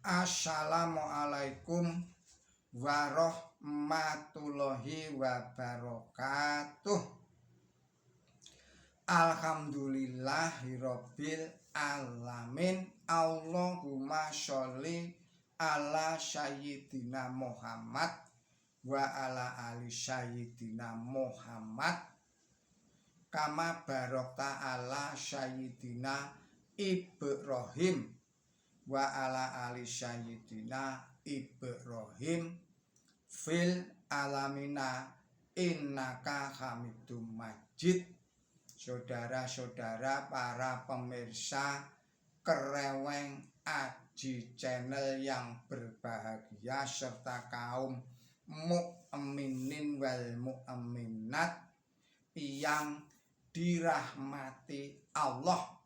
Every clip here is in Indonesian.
Assalamualaikum warahmatullahi wabarakatuh. Alhamdulillahirabbil alamin. Allahumma sholli ala sayyidina Muhammad wa ala ali sayyidina Muhammad kama barokta ala sayyidina Ibrahim wa ala ali sayyidina Ibrahim fil alamina innaka hamidum majid. Saudara-saudara para pemirsa Kereweng Aji Channel yang berbahagia serta kaum mukminin wal mukminat yang dirahmati Allah.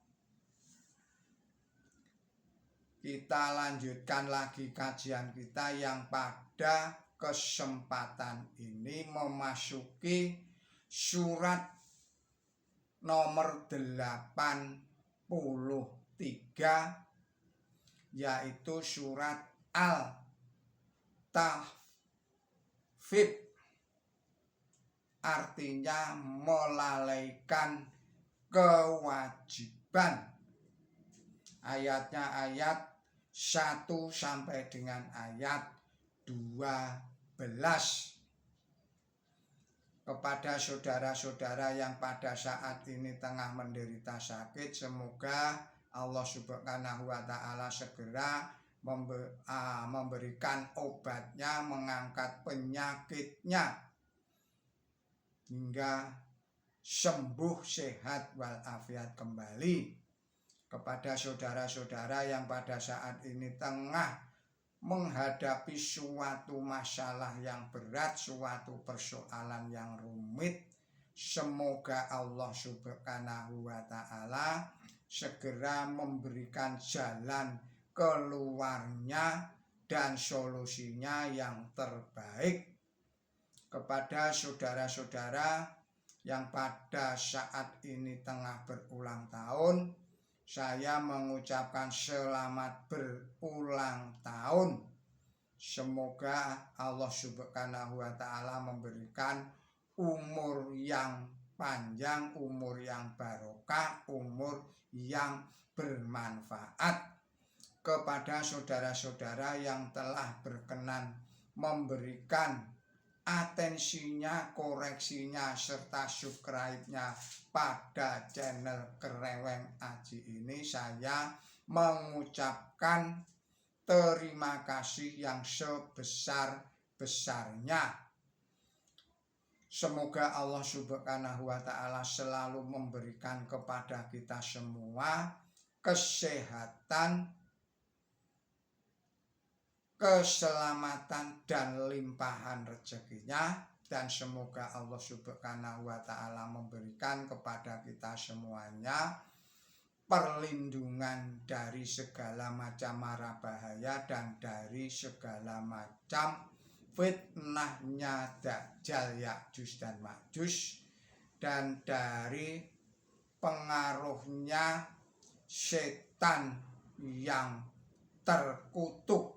Kita lanjutkan lagi kajian kita yang pada kesempatan ini memasuki surat nomor 83, yaitu surat Al-Tahfidz, artinya melalaikan kewajiban. Ayatnya ayat 1 sampai dengan ayat 12. Kepada saudara-saudara yang pada saat ini tengah menderita sakit, semoga Allah Subhanahu wa Ta'ala segera memberikan obatnya, mengangkat penyakitnya hingga sembuh, sehat walafiat kembali. Kepada saudara-saudara yang pada saat ini tengah menghadapi suatu masalah yang berat, suatu persoalan yang rumit, semoga Allah Subhanahu wa Ta'ala segera memberikan jalan keluarnya dan solusinya yang terbaik. Kepada saudara-saudara yang pada saat ini tengah berulang tahun, saya mengucapkan selamat berulang tahun. Semoga Allah Subhanahu wa Ta'ala memberikan umur yang panjang, umur yang barokah, umur yang bermanfaat. Kepada saudara-saudara yang telah berkenan memberikan atensinya, koreksinya, serta subscribe-nya pada channel Kereweng Aji ini, saya mengucapkan terima kasih yang sebesar-besarnya. Semoga Allah Subhanahu wa Ta'ala selalu memberikan kepada kita semua kesehatan, keselamatan dan limpahan rezekinya, dan semoga Allah Subhanahu wa Ta'ala memberikan kepada kita semuanya perlindungan dari segala macam mara bahaya dan dari segala macam fitnahnya Dajjal, Ya'juj dan Ma'juj, dan dari pengaruhnya setan yang terkutuk.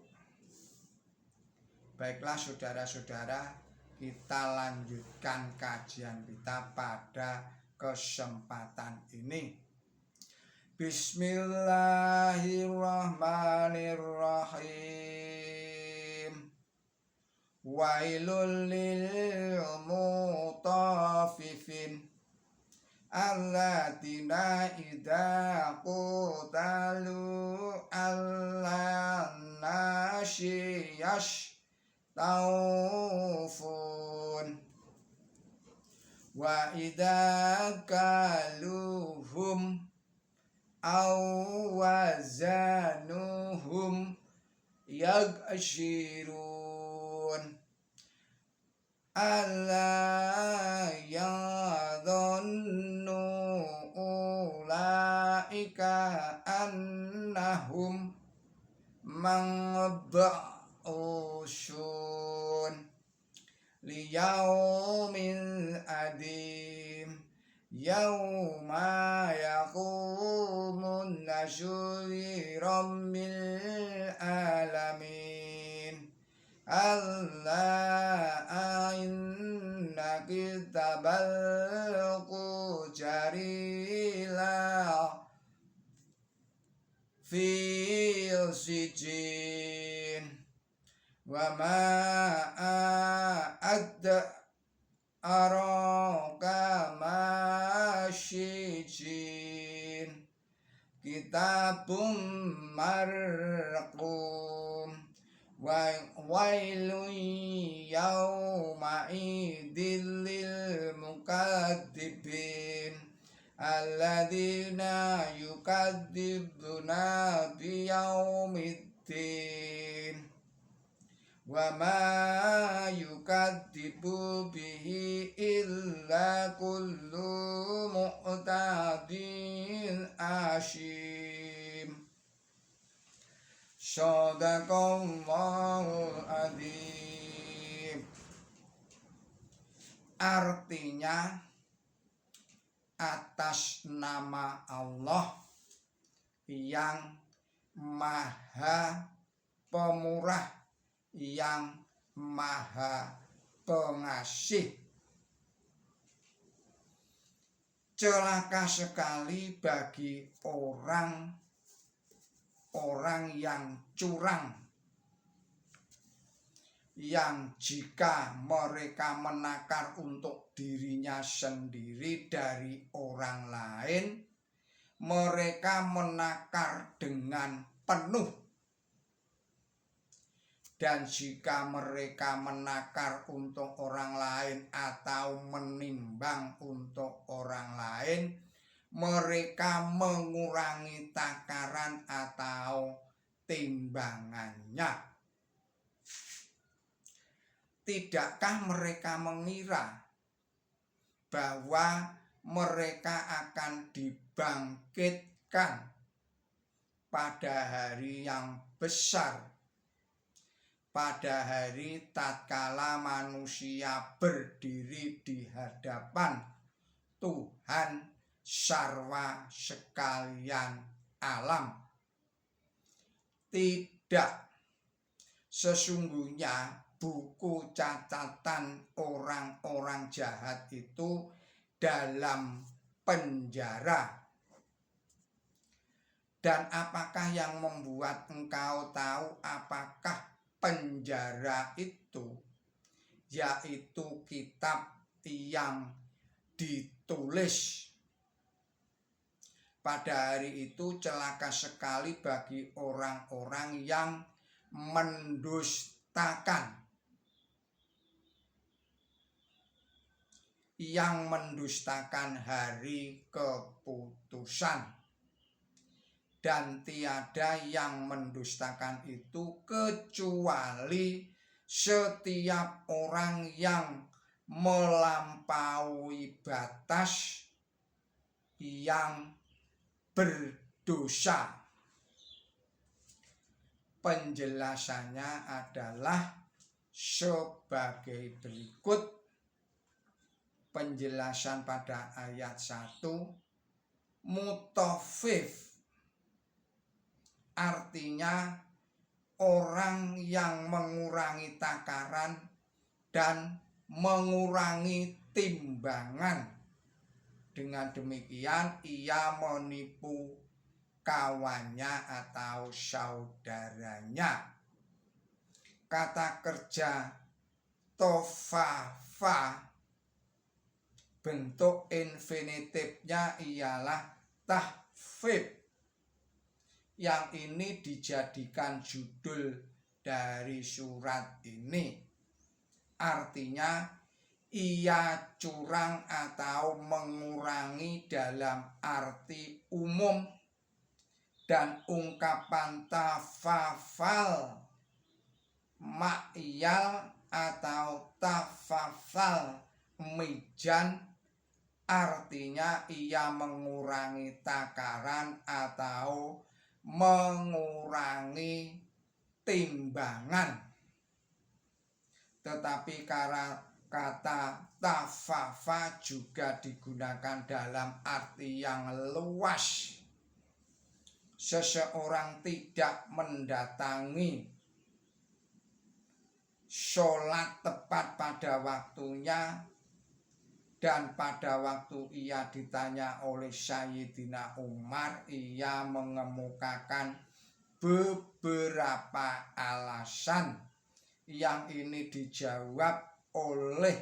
Baiklah saudara-saudara, kita lanjutkan kajian kita pada kesempatan ini. Bismillahirrahmanirrahim. Wailul lil mutaffifin alladzina idza qatalu allan nasiyash taufun wa idza kaluhum aw wazanuhum yaghshirun alla yadhunnu ulaika annahum mab'usun liyaumin adim yauma yaqumun nasu li rabbil alamin Allah inna kitabal jarila fil sijin wa ma araka masyijin kitabum marqum wa wailun yawma idil lil mukaddibin alladzina yukadzibuna biyaumiddin wa ma yukadzibu bihi illa kullu mu'tadin asyim. Shadaqallahul adzim. Artinya atas nama Allah yang maha pemurah, yang maha pengasih. Celaka sekali bagi orang yang curang, yang jika mereka menakar untuk dirinya sendiri dari orang lain, mereka menakar dengan penuh. Dan jika mereka menakar untuk orang lain atau menimbang untuk orang lain, mereka mengurangi takaran atau timbangannya. Tidakkah mereka mengira bahwa mereka akan dibangkitkan pada hari yang besar, pada hari tatkala manusia berdiri di hadapan Tuhan sarwa sekalian alam? Tidak. Sesungguhnya buku catatan orang-orang jahat itu dalam penjara. Dan apakah yang membuat engkau tahu apakah penjara itu? Yaitu kitab yang ditulis. Pada hari itu celaka sekali bagi orang-orang yang mendustakan, hari keputusan. Dan tiada yang mendustakan itu kecuali setiap orang yang melampaui batas, yang berdosa. Penjelasannya adalah sebagai berikut. Penjelasan pada ayat 1, mutaffif artinya orang yang mengurangi takaran dan mengurangi timbangan. Dengan demikian ia menipu kawannya atau saudaranya. Kata kerja tofafa, bentuk infinitifnya ialah tahfif. Yang ini dijadikan judul dari surat ini. Artinya ia curang atau mengurangi dalam arti umum. Dan ungkapan tafafal, ma'iyal atau tafafal mijan, artinya ia mengurangi takaran atau mengurangi timbangan. Tetapi kata tafafa juga digunakan dalam arti yang luas. Seseorang tidak mendatangi sholat tepat pada waktunya, dan pada waktu ia ditanya oleh Sayyidina Umar, ia mengemukakan beberapa alasan yang ini dijawab oleh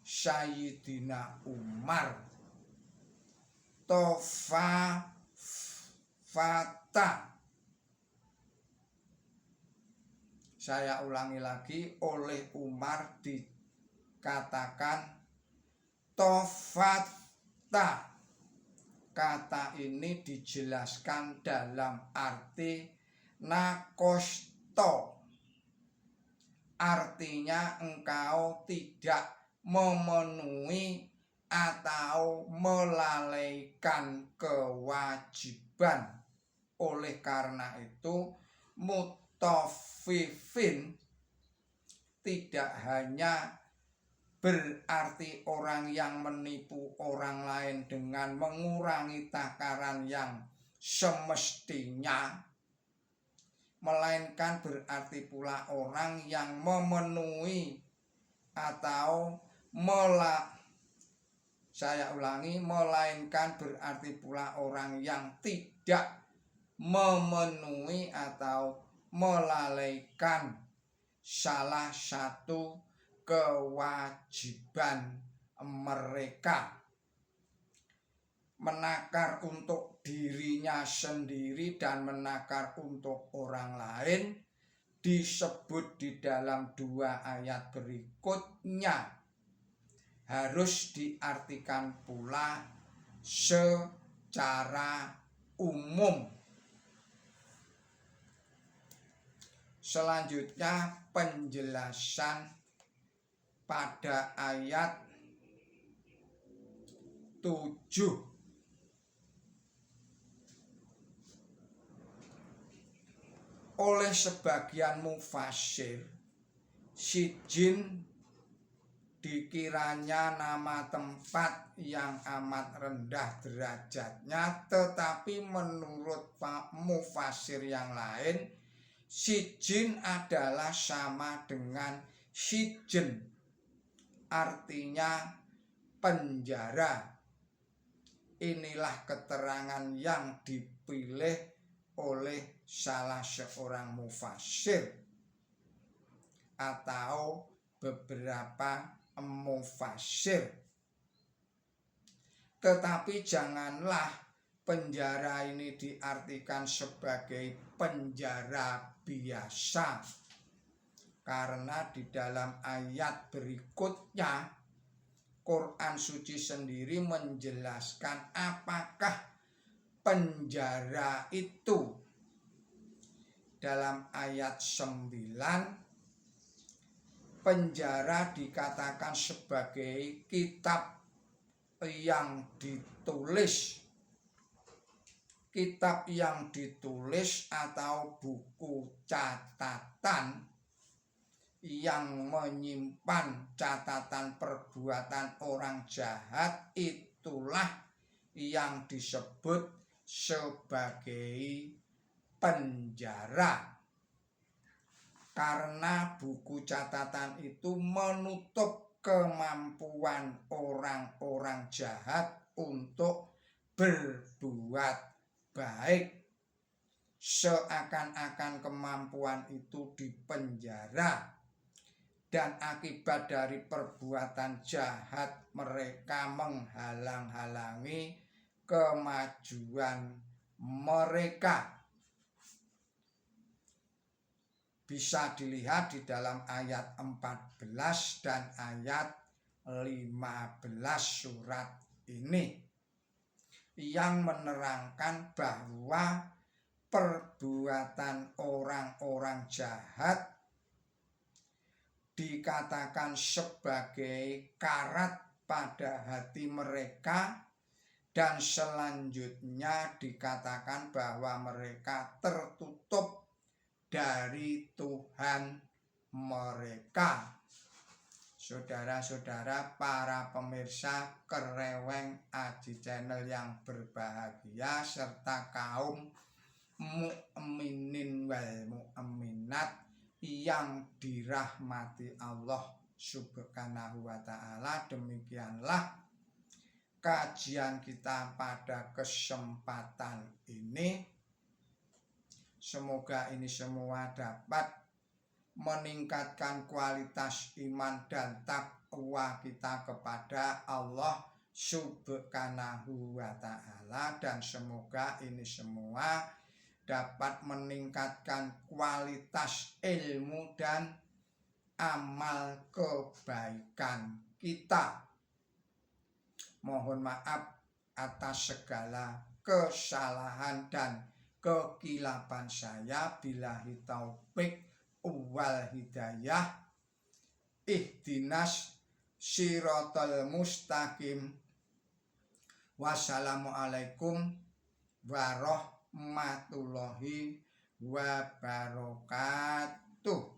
Sayyidina Umar. Tofafata, saya ulangi lagi, oleh Umar dikatakan tofata. Kata ini dijelaskan dalam arti nakosto, artinya engkau tidak memenuhi atau melalaikan kewajiban. Oleh karena itu mutafifin tidak hanya berarti orang yang menipu orang lain dengan mengurangi takaran yang semestinya, melainkan berarti pula orang yang memenuhi atau melainkan berarti pula orang yang tidak memenuhi atau melalaikan salah satu kewajiban mereka. Menakar untuk dirinya sendiri dan menakar untuk orang lain disebut di dalam 2 ayat berikutnya, harus diartikan pula secara umum. Selanjutnya penjelasan pada ayat 7. Oleh sebagian mufassir, Sijin dikiranya nama tempat yang amat rendah derajatnya, tetapi menurut mufassir yang lain, Sijin adalah sama dengan Sijen, artinya penjara. Inilah keterangan yang dipilih oleh salah seorang mufassir atau beberapa mufassir. Tetapi janganlah penjara ini diartikan sebagai penjara biasa, karena di dalam ayat berikutnya Quran suci sendiri menjelaskan apakah penjara itu. Dalam ayat 9, penjara dikatakan sebagai kitab yang ditulis, atau buku catatan yang menyimpan catatan perbuatan orang jahat, itulah yang disebut sebagai penjara. Karena buku catatan itu menutup kemampuan orang-orang jahat untuk berbuat baik, seakan-akan kemampuan itu dipenjara, dan akibat dari perbuatan jahat mereka menghalang-halangi kemajuan mereka. Bisa dilihat di dalam ayat 14 dan ayat 15 surat ini, yang menerangkan bahwa perbuatan orang-orang jahat dikatakan sebagai karat pada hati mereka, dan selanjutnya dikatakan bahwa mereka tertutup dari Tuhan mereka. Saudara-saudara, para pemirsa Kereweng Aji Channel yang berbahagia, serta kaum mukminin wal mukminat yang dirahmati Allah Subhanahu wa ta'ala. Demikianlah kajian kita pada kesempatan ini. Semoga ini semua dapat meningkatkan kualitas iman dan takwa kita kepada Allah Subhanahu wa ta'ala, dan semoga ini semua dapat meningkatkan kualitas ilmu dan amal kebaikan kita. Mohon maaf atas segala kesalahan dan kekilapan saya. Billahi taufik wal hidayah. Ihdinas siratal mustaqim. Wassalamualaikum warahmatullahi wabarakatuh.